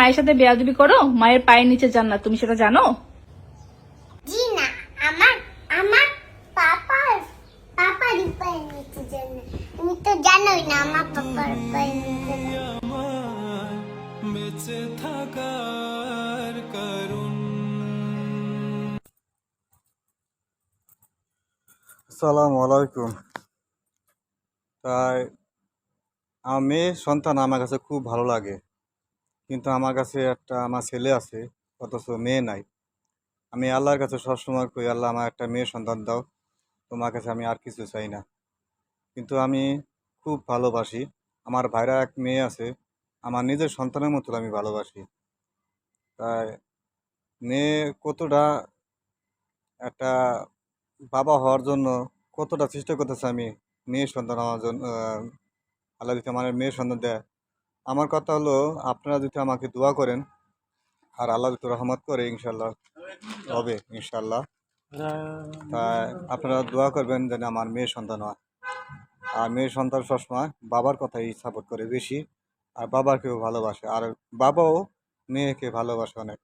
মায়ের সাথে বেয়াদবি করো, মায়ের পায়ের নিচে জান্নাত, তুমি সেটা জানো? জি না, আমার আমার পাপার পাপারই পায়ের নিচে জানে। তুমি তো জানোই না আমার পাপার পায়ের নিচে জানে। বেঁচে থাকার কারণ। আসসালামু আলাইকুম। তাই আমার মেয়ে সন্তান আমার কাছে খুব ভালো লাগে, কিন্তু আমার কাছে আমার ছেলে আছে, অথচ মেয়ে নাই। আমি আল্লাহর কাছে সবসময় কই, আল্লাহ আমার একটা মেয়ে সন্তান দাও, তোমার কাছে আমি আর কিছু চাই না। কিন্তু আমি খুব ভালোবাসি, আমার ভাইরা এক মেয়ে আছে, আমার নিজের সন্তানের মতো আমি ভালোবাসি। তাই মেয়ে কতটা একটা বাবা হওয়ার জন্য কতটা চেষ্টা করতেছে, আমি মেয়ে সন্তান আমার জন্য আল্লাহ যদি আমার মেয়ে সন্তান দেয়। আমার কথা হলো, আপনারা যদি আমাকে দোয়া করেন আর আল্লাহ যদি রহমত করে, ইনশাল্লাহ হবে ইনশাল্লাহ। তাই আপনারা দোয়া করবেন যেন আমার মেয়ে সন্তান হয়। আর মেয়ে সন্তান সবসময় বাবার কথাই সাপোর্ট করে বেশি, আর বাবাকেও ভালোবাসে, আর বাবাও মেয়েকে ভালোবাসে অনেক।